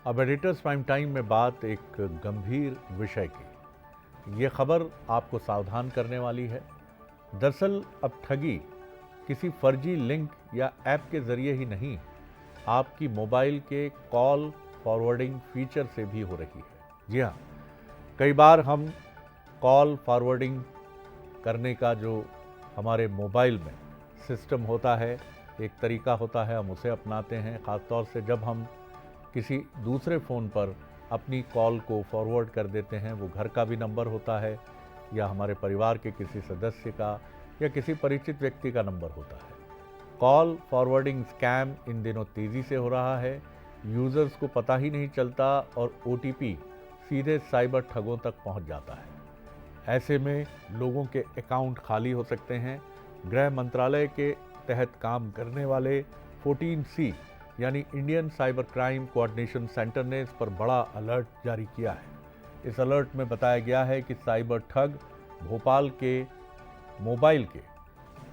अब editors prime time में बात एक गंभीर विषय की। ये खबर आपको सावधान करने वाली है। दरअसल अब ठगी किसी फर्जी लिंक या ऐप के जरिए ही नहीं, आपकी मोबाइल के कॉल फॉरवर्डिंग फीचर से भी हो रही है। जी हाँ, कई बार हम कॉल फॉरवर्डिंग करने का जो हमारे मोबाइल में सिस्टम होता है, एक तरीका होता है, हम उसे अपनाते हैं। ख़ास तौर से जब हम किसी दूसरे फ़ोन पर अपनी कॉल को फॉरवर्ड कर देते हैं, वो घर का भी नंबर होता है या हमारे परिवार के किसी सदस्य का या किसी परिचित व्यक्ति का नंबर होता है। कॉल फॉरवर्डिंग स्कैम इन दिनों तेज़ी से हो रहा है। यूज़र्स को पता ही नहीं चलता और OTP सीधे साइबर ठगों तक पहुंच जाता है। ऐसे में लोगों के अकाउंट खाली हो सकते हैं। गृह मंत्रालय के तहत काम करने वाले 14C यानी Indian cyber crime coordination centre ने इस पर बड़ा अलर्ट जारी किया है। इस अलर्ट में बताया गया है कि साइबर ठग भोपाल के मोबाइल के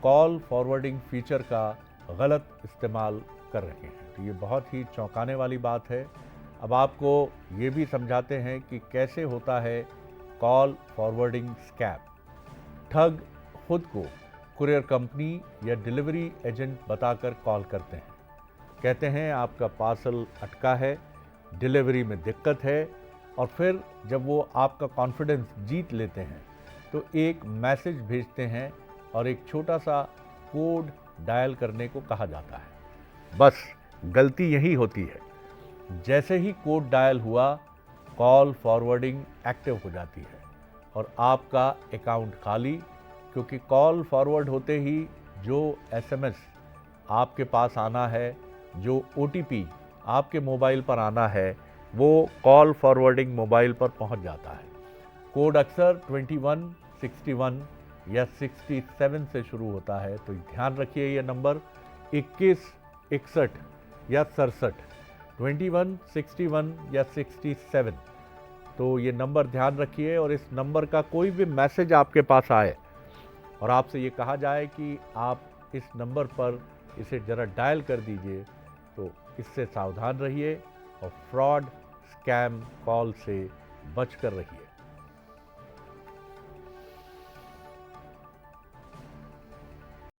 कॉल फॉरवर्डिंग फीचर का गलत इस्तेमाल कर रहे हैं। तो ये बहुत ही चौंकाने वाली बात है। अब आपको ये भी समझाते हैं कि कैसे होता है कॉल फॉरवर्डिंग स्कैम। ठग खुद को कुरियर कंपनी या डिलीवरी एजेंट बताकर कॉल करते हैं। कहते हैं आपका पार्सल अटका है, डिलीवरी में दिक्कत है, और फिर जब वो आपका कॉन्फिडेंस जीत लेते हैं तो एक मैसेज भेजते हैं और एक छोटा सा कोड डायल करने को कहा जाता है। बस गलती यही होती है, जैसे ही कोड डायल हुआ कॉल फॉरवर्डिंग एक्टिव हो जाती है और आपका अकाउंट खाली, क्योंकि कॉल फॉरवर्ड होते ही जो SMS आपके पास आना है, जो OTP आपके मोबाइल पर आना है, वो कॉल फॉरवर्डिंग मोबाइल पर पहुंच जाता है। कोड अक्सर 21, 61 या 67 से शुरू होता है, तो ध्यान रखिए ये नंबर 21, 61 या 67, 21, 61 या 67। तो ये नंबर ध्यान रखिए, और इस नंबर का कोई भी मैसेज आपके पास आए और आपसे ये कहा जाए कि आप इस नंबर पर इसे ज़रा डायल कर दीजिए, तो इससे सावधान रहिए और फ्रॉड स्कैम कॉल से बचकर रहिए।